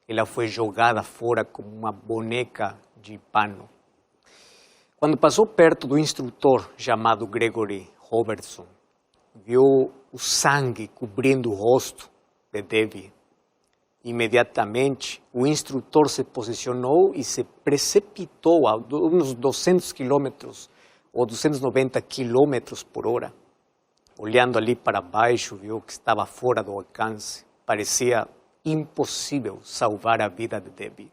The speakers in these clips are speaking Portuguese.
ela foi jogada fora como uma boneca de pano. Quando passou perto do instrutor chamado Gregory Robertson, viu o sangue cobrindo o rosto de Debbie. Imediatamente, o instrutor se posicionou e se precipitou a uns 200 quilômetros ou 290 quilômetros por hora. Olhando ali para baixo, viu que estava fora do alcance. Parecia impossível salvar a vida de Debbie.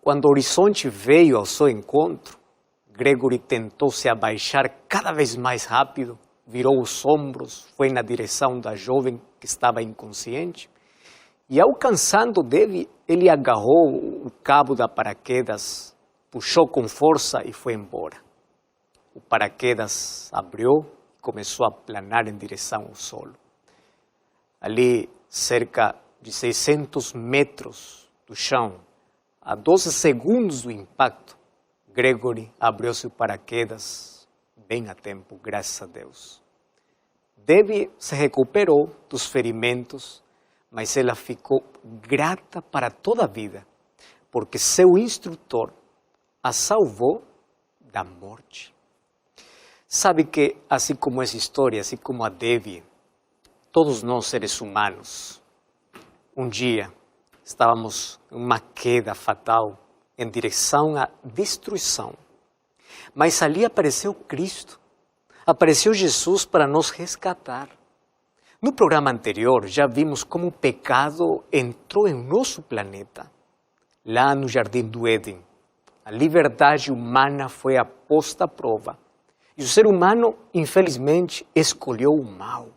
Quando o horizonte veio ao seu encontro, Gregory tentou se abaixar cada vez mais rápido, virou os ombros, foi na direção da jovem que estava inconsciente e, alcançando Debbie, ele agarrou o cabo da paraquedas, puxou com força e foi embora. O paraquedas abriu e começou a planar em direção ao solo. Ali, cerca de 600 metros do chão, a 12 segundos do impacto, Gregory abriu seu paraquedas bem a tempo, graças a Deus. Debbie se recuperou dos ferimentos, mas ela ficou grata para toda a vida, porque seu instrutor a salvou da morte. Sabe que, assim como essa história, assim como a Debbie, todos nós seres humanos, um dia estávamos em uma queda fatal em direção à destruição. Mas ali apareceu Cristo, apareceu Jesus para nos resgatar. No programa anterior já vimos como o pecado entrou em nosso planeta. Lá no Jardim do Éden, a liberdade humana foi posta à prova. E o ser humano, infelizmente, escolheu o mal.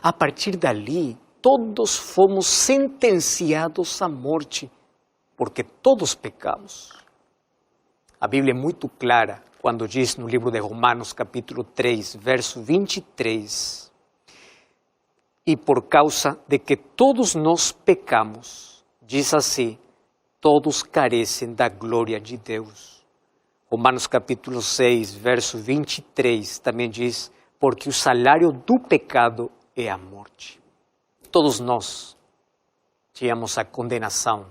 A partir dali, todos fomos sentenciados à morte, porque todos pecamos. A Bíblia é muito clara quando diz no livro de Romanos, capítulo 3, verso 23, e por causa de que todos nós pecamos, diz assim, todos carecem da glória de Deus. Romanos capítulo 6, verso 23 também diz, porque o salário do pecado é a morte. Todos nós tínhamos a condenação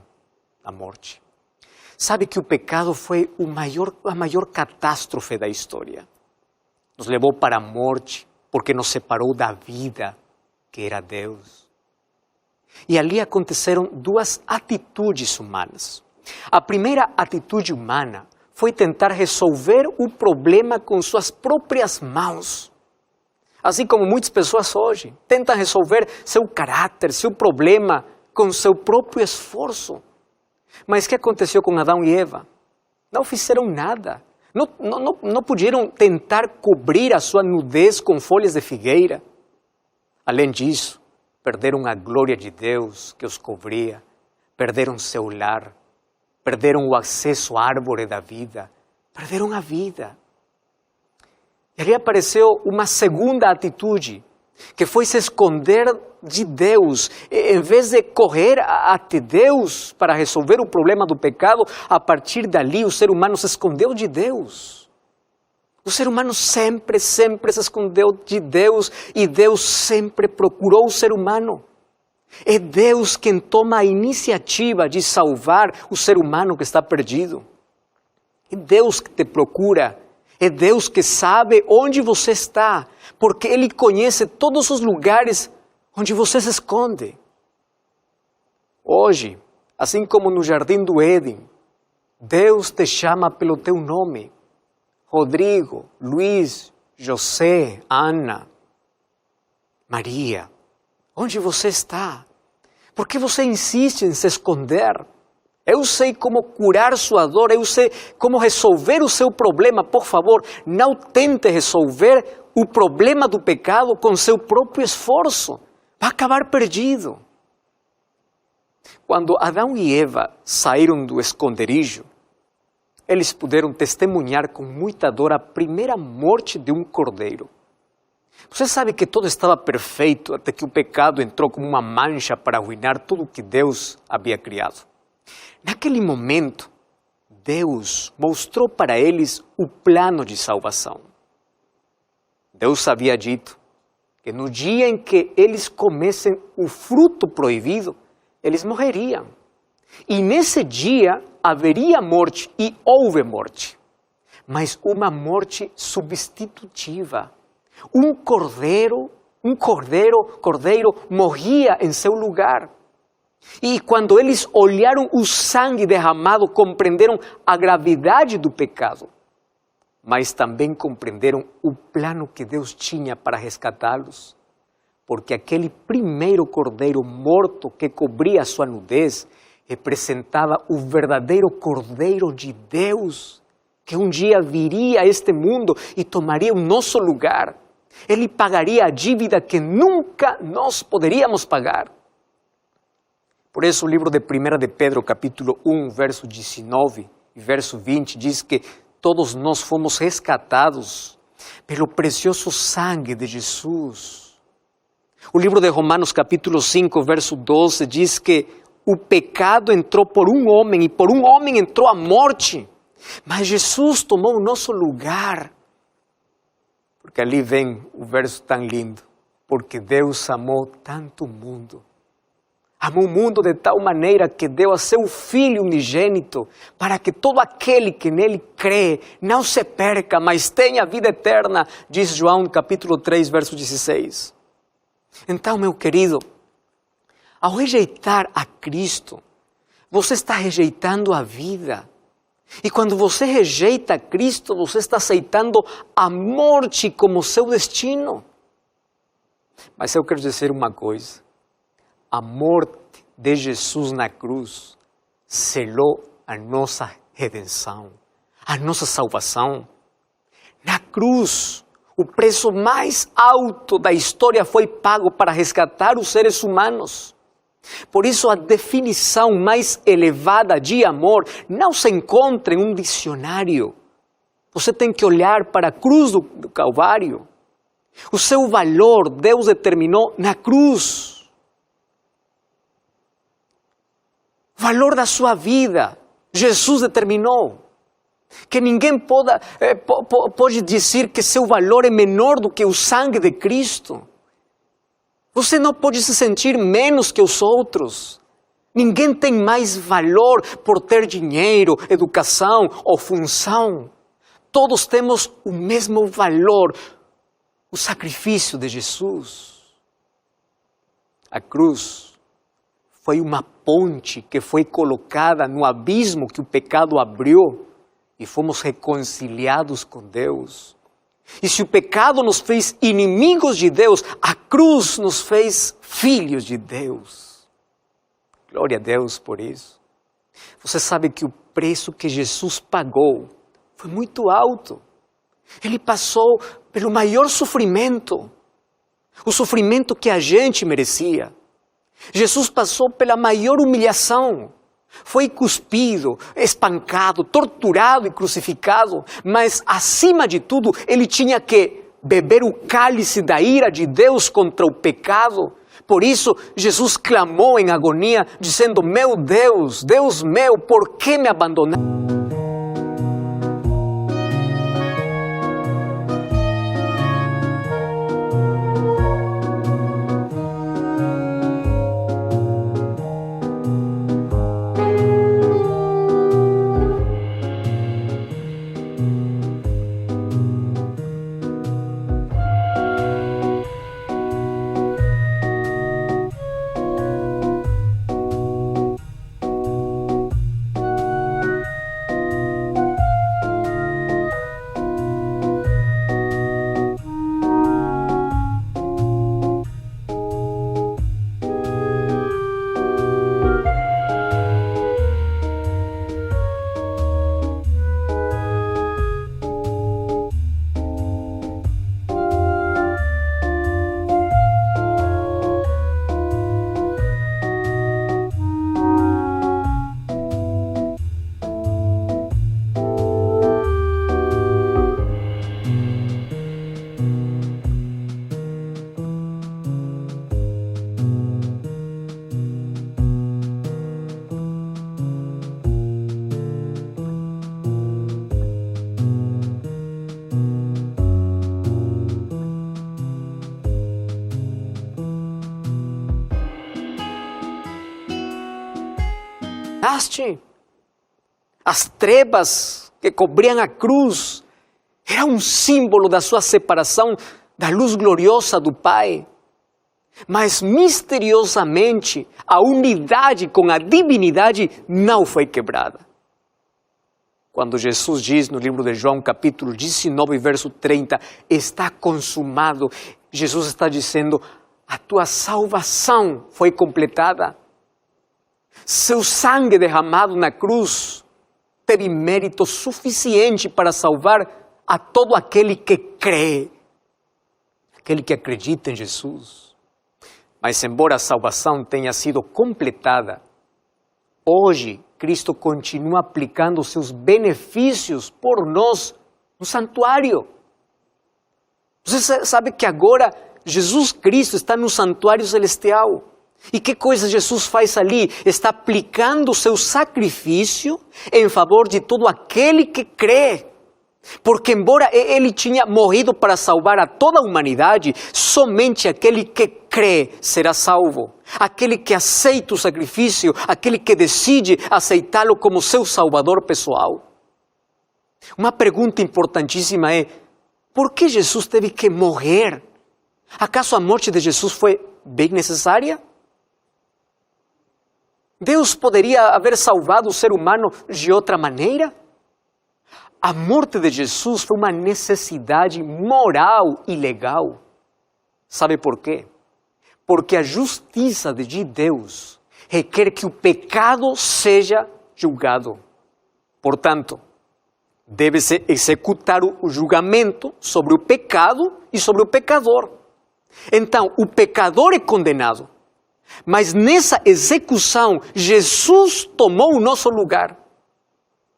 da morte. Sabe que o pecado foi a maior catástrofe da história. Nos levou para a morte porque nos separou da vida que era Deus. E ali aconteceram duas atitudes humanas. A primeira atitude humana foi tentar resolver o problema com suas próprias mãos. Assim como muitas pessoas hoje tentam resolver seu caráter, seu problema com seu próprio esforço. Mas o que aconteceu com Adão e Eva? Não fizeram nada. Não puderam tentar cobrir a sua nudez com folhas de figueira. Além disso, perderam a glória de Deus que os cobria, perderam seu lar, perderam o acesso à árvore da vida, perderam a vida. E ali apareceu uma segunda atitude, que foi se esconder de Deus. Em vez de correr até Deus para resolver o problema do pecado, a partir dali o ser humano se escondeu de Deus. O ser humano sempre se escondeu de Deus e Deus sempre procurou o ser humano. É Deus quem toma a iniciativa de salvar o ser humano que está perdido. É Deus que te procura. É Deus que sabe onde você está, porque Ele conhece todos os lugares onde você se esconde. Hoje, assim como no Jardim do Éden, Deus te chama pelo teu nome. Rodrigo, Luiz, José, Ana, Maria, onde você está? Por que você insiste em se esconder? Eu sei como curar sua dor, eu sei como resolver o seu problema. Por favor, não tente resolver o problema do pecado com seu próprio esforço. Vai acabar perdido. Quando Adão e Eva saíram do esconderijo, eles puderam testemunhar com muita dor a primeira morte de um cordeiro. Você sabe que tudo estava perfeito até que o pecado entrou como uma mancha para arruinar tudo que Deus havia criado. Naquele momento, Deus mostrou para eles o plano de salvação. Deus havia dito que no dia em que eles comessem o fruto proibido, eles morreriam. E nesse dia haveria morte, e houve morte, mas uma morte substitutiva. Um cordeiro morria em seu lugar. E quando eles olharam o sangue derramado, compreenderam a gravidade do pecado, mas também compreenderam o plano que Deus tinha para resgatá-los. Porque aquele primeiro cordeiro morto que cobria sua nudez representava o verdadeiro Cordeiro de Deus, que um dia viria a este mundo e tomaria o nosso lugar. Ele pagaria a dívida que nunca nós poderíamos pagar. Por isso o livro de 1 de Pedro, capítulo 1, verso 19 e verso 20, diz que todos nós fomos resgatados pelo precioso sangue de Jesus. O livro de Romanos, capítulo 5, verso 12, diz que o pecado entrou por um homem e por um homem entrou a morte. Mas Jesus tomou o nosso lugar. Porque ali vem o verso tão lindo. Porque Deus amou tanto o mundo. Amou o mundo de tal maneira que deu a seu Filho unigênito, para que todo aquele que nele crê não se perca, mas tenha vida eterna, diz João capítulo 3, verso 16. Então, meu querido, ao rejeitar a Cristo, você está rejeitando a vida. E quando você rejeita a Cristo, você está aceitando a morte como seu destino. Mas eu quero dizer uma coisa. A morte de Jesus na cruz selou a nossa redenção, a nossa salvação. Na cruz, o preço mais alto da história foi pago para resgatar os seres humanos. Por isso, a definição mais elevada de amor não se encontra em um dicionário. Você tem que olhar para a cruz do Calvário. O seu valor Deus determinou na cruz. O valor da sua vida, Jesus determinou. Que ninguém pode dizer que seu valor é menor do que o sangue de Cristo. Você não pode se sentir menos que os outros. Ninguém tem mais valor por ter dinheiro, educação ou função. Todos temos o mesmo valor, o sacrifício de Jesus. A cruz foi uma ponte que foi colocada no abismo que o pecado abriu e fomos reconciliados com Deus. E se o pecado nos fez inimigos de Deus, a cruz nos fez filhos de Deus. Glória a Deus por isso. Você sabe que o preço que Jesus pagou foi muito alto. Ele passou pelo maior sofrimento, o sofrimento que a gente merecia. Jesus passou pela maior humilhação. Foi cuspido, espancado, torturado e crucificado, mas acima de tudo, ele tinha que beber o cálice da ira de Deus contra o pecado. Por isso, Jesus clamou em agonia, dizendo: meu Deus, Deus meu, por que me abandonaste? imaginaste? As trevas que cobriam a cruz era um símbolo da sua separação da luz gloriosa do Pai. Mas misteriosamente a unidade com a divinidade não foi quebrada. Quando Jesus diz no livro de João, capítulo 19, verso 30, está consumado, Jesus está dizendo, a tua salvação foi completada. Seu sangue derramado na cruz teve mérito suficiente para salvar a todo aquele que crê, aquele que acredita em Jesus. Mas embora a salvação tenha sido completada, hoje Cristo continua aplicando os seus benefícios por nós no santuário. Você sabe que agora Jesus Cristo está no santuário celestial. E que coisa Jesus faz ali? Está aplicando o seu sacrifício em favor de todo aquele que crê. Porque embora ele tinha morrido para salvar a toda a humanidade, somente aquele que crê será salvo. Aquele que aceita o sacrifício, aquele que decide aceitá-lo como seu salvador pessoal. Uma pergunta importantíssima é, por que Jesus teve que morrer? Acaso a morte de Jesus foi bem necessária? Deus poderia haver salvado o ser humano de outra maneira? A morte de Jesus foi uma necessidade moral e legal. Sabe por quê? Porque a justiça de Deus requer que o pecado seja julgado. Portanto, deve-se executar o julgamento sobre o pecado e sobre o pecador. Então, o pecador é condenado. Mas nessa execução, Jesus tomou o nosso lugar.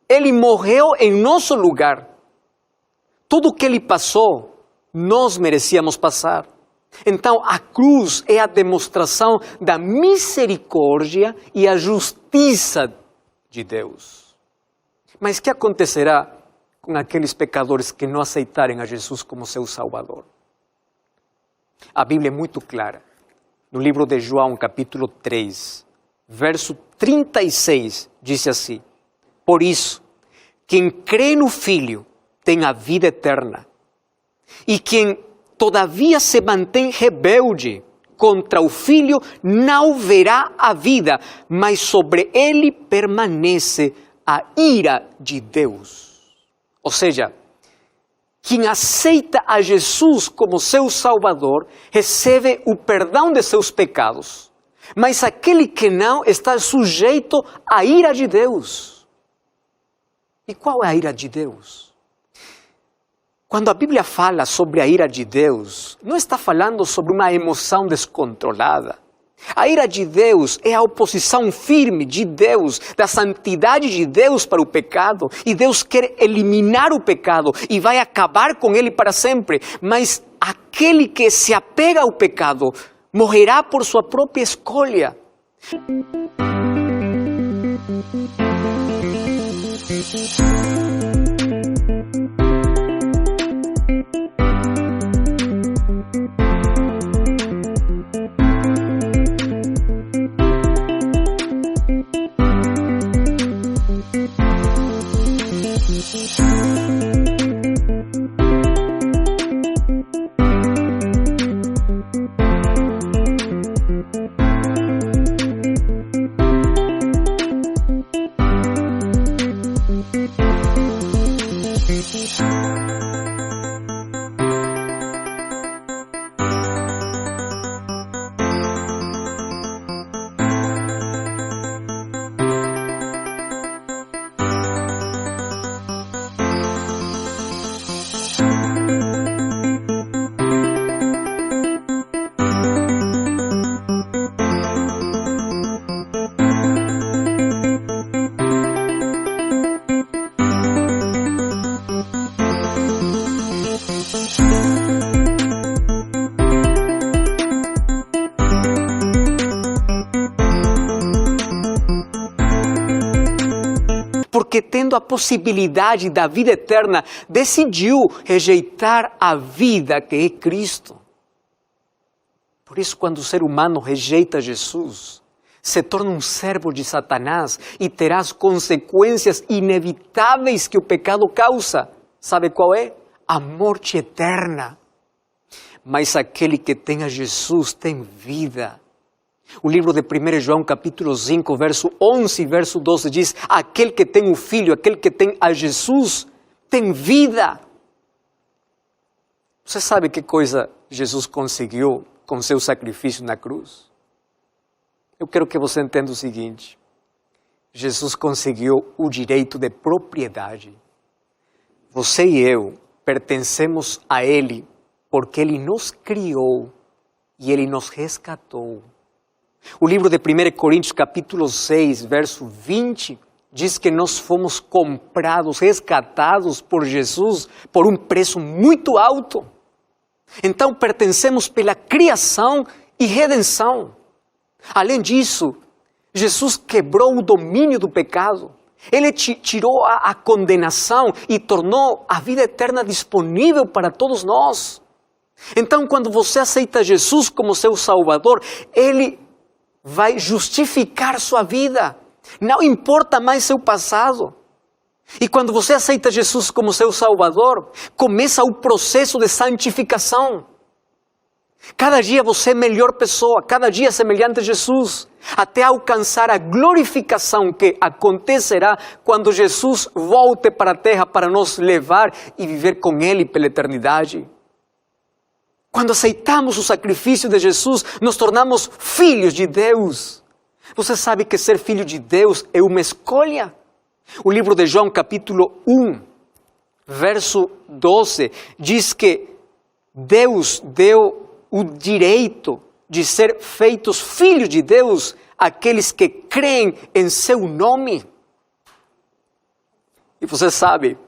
Ele morreu em nosso lugar. Tudo o que ele passou, nós merecíamos passar. Então, a cruz é a demonstração da misericórdia e a justiça de Deus. Mas o que acontecerá com aqueles pecadores que não aceitarem a Jesus como seu Salvador? A Bíblia é muito clara. No livro de João, capítulo 3, verso 36, diz assim: por isso, quem crê no Filho tem a vida eterna. E quem todavia se mantém rebelde contra o Filho não verá a vida, mas sobre ele permanece a ira de Deus. Ou seja, quem aceita a Jesus como seu Salvador recebe o perdão de seus pecados. Mas aquele que não está sujeito à ira de Deus. E qual é a ira de Deus? Quando a Bíblia fala sobre a ira de Deus, não está falando sobre uma emoção descontrolada. A ira de Deus é a oposição firme de Deus, da santidade de Deus para o pecado. E Deus quer eliminar o pecado e vai acabar com ele para sempre. Mas aquele que se apega ao pecado morrerá por sua própria escolha. Porque tendo a possibilidade da vida eterna, decidiu rejeitar a vida que é Cristo. Por isso, quando o ser humano rejeita Jesus, se torna um servo de Satanás e terá as consequências inevitáveis que o pecado causa. Sabe qual é? A morte eterna. Mas aquele que tem a Jesus tem vida. O livro de 1 João capítulo 5, verso 11 e verso 12 diz: aquele que tem o Filho, aquele que tem a Jesus, tem vida. Você sabe que coisa Jesus conseguiu com seu sacrifício na cruz? Eu quero que você entenda o seguinte: Jesus conseguiu o direito de propriedade. Você e eu pertencemos a Ele porque Ele nos criou e Ele nos resgatou. O livro de 1 Coríntios capítulo 6, verso 20, diz que nós fomos comprados, resgatados por Jesus por um preço muito alto. Então pertencemos pela criação e redenção. Além disso, Jesus quebrou o domínio do pecado. Ele tirou a condenação e tornou a vida eterna disponível para todos nós. Então, quando você aceita Jesus como seu Salvador, Ele vai justificar sua vida. Não importa mais seu passado. E quando você aceita Jesus como seu Salvador, começa o processo de santificação. Cada dia você é melhor pessoa, cada dia semelhante a Jesus, até alcançar a glorificação que acontecerá quando Jesus volte para a terra para nos levar e viver com Ele pela eternidade. Quando aceitamos o sacrifício de Jesus, nos tornamos filhos de Deus. Você sabe que ser filho de Deus é uma escolha? O livro de João, capítulo 1, verso 12, diz que Deus deu o direito de ser feitos filhos de Deus àqueles que creem em seu nome. E você sabe,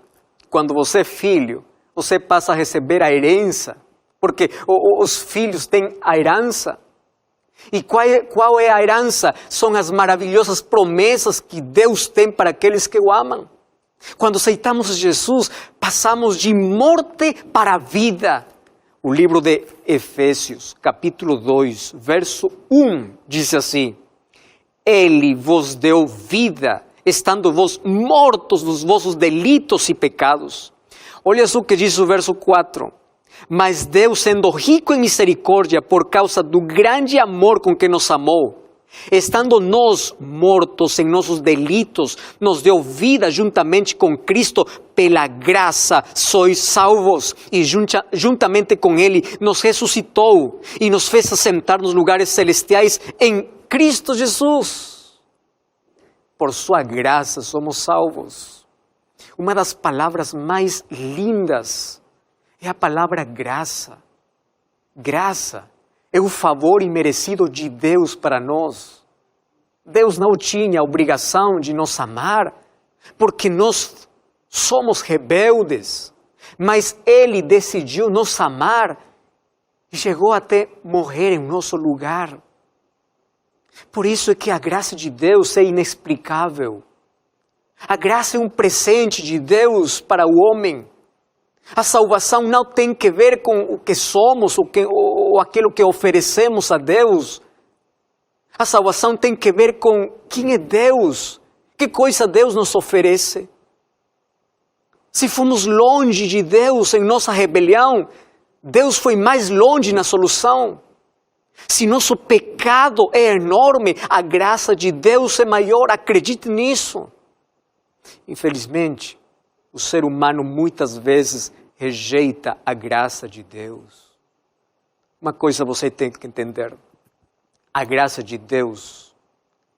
quando você é filho, você passa a receber a herança, porque os filhos têm a herança. E qual é a herança? São as maravilhosas promessas que Deus tem para aqueles que o amam. Quando aceitamos Jesus, passamos de morte para a vida. O livro de Efésios, capítulo 2, verso 1, diz assim: Ele vos deu vida, estando vós mortos nos vossos delitos e pecados. Olha só o que diz o verso 4. Mas Deus, sendo rico em misericórdia, por causa do grande amor com que nos amou, estando nós mortos em nossos delitos, nos deu vida juntamente com Cristo, pela graça sois salvos, e juntamente com Ele nos ressuscitou e nos fez assentar nos lugares celestiais em Cristo Jesus. Por sua graça somos salvos. Uma das palavras mais lindas é a palavra graça. Graça é o favor imerecido de Deus para nós. Deus não tinha a obrigação de nos amar, porque nós somos rebeldes, mas Ele decidiu nos amar e chegou até morrer em nosso lugar. Por isso é que a graça de Deus é inexplicável. A graça é um presente de Deus para o homem. A salvação não tem que ver com o que somos ou aquilo que oferecemos a Deus. A salvação tem que ver com quem é Deus, que coisa Deus nos oferece. Se fomos longe de Deus em nossa rebelião, Deus foi mais longe na solução. Se nosso pecado é enorme, a graça de Deus é maior, acredite nisso. Infelizmente, o ser humano muitas vezes rejeita a graça de Deus. Uma coisa você tem que entender: a graça de Deus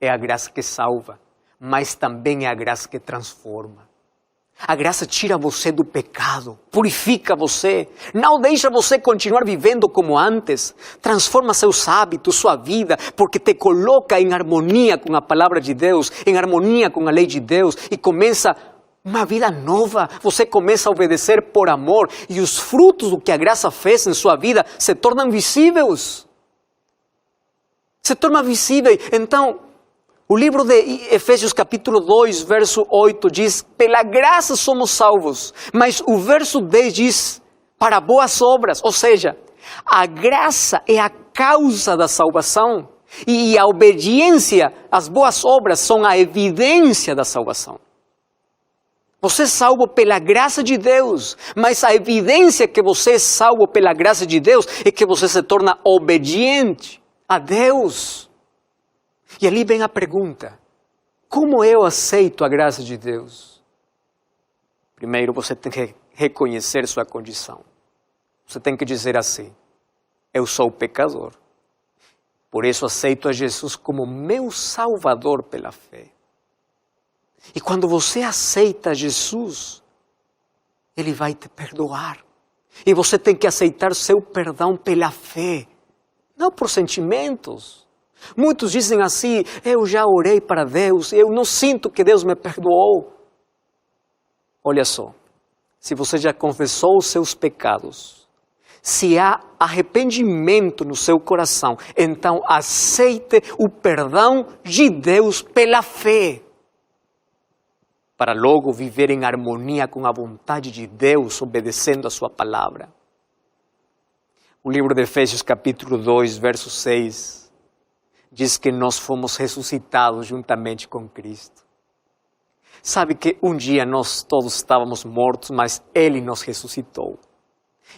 é a graça que salva, mas também é a graça que transforma. A graça tira você do pecado, purifica você, não deixa você continuar vivendo como antes, transforma seus hábitos, sua vida, porque te coloca em harmonia com a palavra de Deus, em harmonia com a lei de Deus, e começa uma vida nova. Você começa a obedecer por amor, e os frutos do que a graça fez em sua vida se tornam visíveis. Se torna visível. Então, o livro de Efésios capítulo 2, verso 8 diz: pela graça somos salvos. Mas o verso 10 diz: para boas obras. Ou seja, a graça é a causa da salvação, E a obediência, as boas obras são a evidência da salvação. Você é salvo pela graça de Deus, mas a evidência que você é salvo pela graça de Deus é que você se torna obediente a Deus. E ali vem a pergunta: como eu aceito a graça de Deus? Primeiro você tem que reconhecer sua condição. Você tem que dizer assim: eu sou pecador. Por isso aceito a Jesus como meu Salvador pela fé. E quando você aceita Jesus, Ele vai te perdoar. E você tem que aceitar seu perdão pela fé, não por sentimentos. Muitos dizem assim: eu já orei para Deus, eu não sinto que Deus me perdoou. Olha só, se você já confessou os seus pecados, se há arrependimento no seu coração, então aceite o perdão de Deus pela fé, para logo viver em harmonia com a vontade de Deus, obedecendo a sua palavra. O livro de Efésios capítulo 2, verso 6, diz que nós fomos ressuscitados juntamente com Cristo. Sabe que um dia nós todos estávamos mortos, mas Ele nos ressuscitou.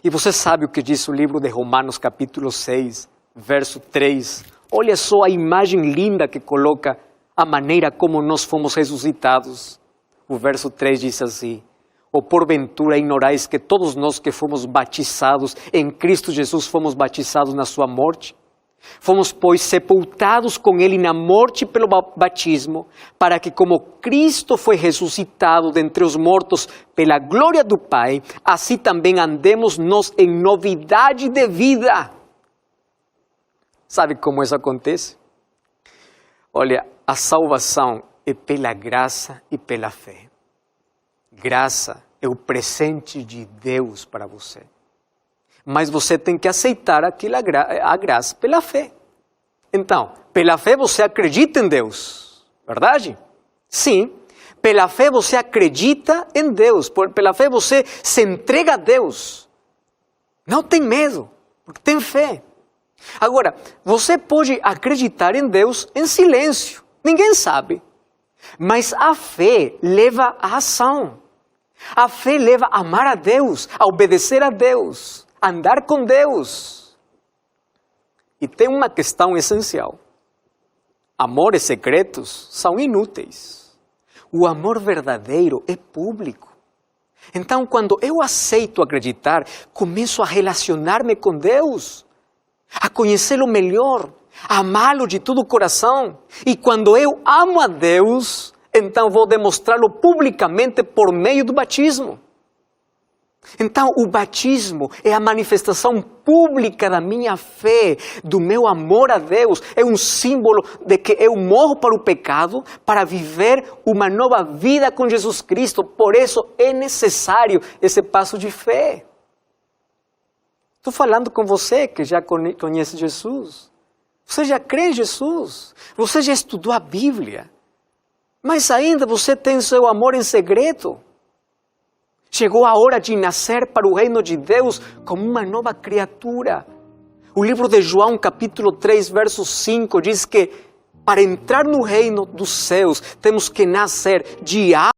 E você sabe o que diz o livro de Romanos capítulo 6, verso 3. Olha só a imagem linda que coloca a maneira como nós fomos ressuscitados. O verso 3 diz assim: ou porventura ignorais que todos nós que fomos batizados em Cristo Jesus fomos batizados na sua morte? Fomos, pois, sepultados com Ele na morte pelo batismo, para que como Cristo foi ressuscitado dentre os mortos pela glória do Pai, assim também andemos nós em novidade de vida. Sabe como isso acontece? Olha, a salvação é pela graça e pela fé. Graça é o presente de Deus para você. Mas você tem que aceitar a graça pela fé. Então, pela fé você acredita em Deus, verdade? Sim, pela fé você acredita em Deus, pela fé você se entrega a Deus. Não tem medo, porque tem fé. Agora, você pode acreditar em Deus em silêncio, ninguém sabe. Mas a fé leva à ação. A fé leva a amar a Deus, a obedecer a Deus, andar com Deus. E tem uma questão essencial: amores secretos são inúteis. O amor verdadeiro é público. Então, quando eu aceito acreditar, começo a relacionar-me com Deus, a conhecê-lo melhor, a amá-lo de todo o coração. E quando eu amo a Deus, então vou demonstrá-lo publicamente por meio do batismo. Então, o batismo é a manifestação pública da minha fé, do meu amor a Deus. É um símbolo de que eu morro para o pecado para viver uma nova vida com Jesus Cristo. Por isso é necessário esse passo de fé. Estou falando com você que já conhece Jesus. Você já crê em Jesus. Você já estudou a Bíblia. Mas ainda você tem seu amor em segredo. Chegou a hora de nascer para o reino de Deus como uma nova criatura. O livro de João, capítulo 3, verso 5, diz que para entrar no reino dos céus temos que nascer de água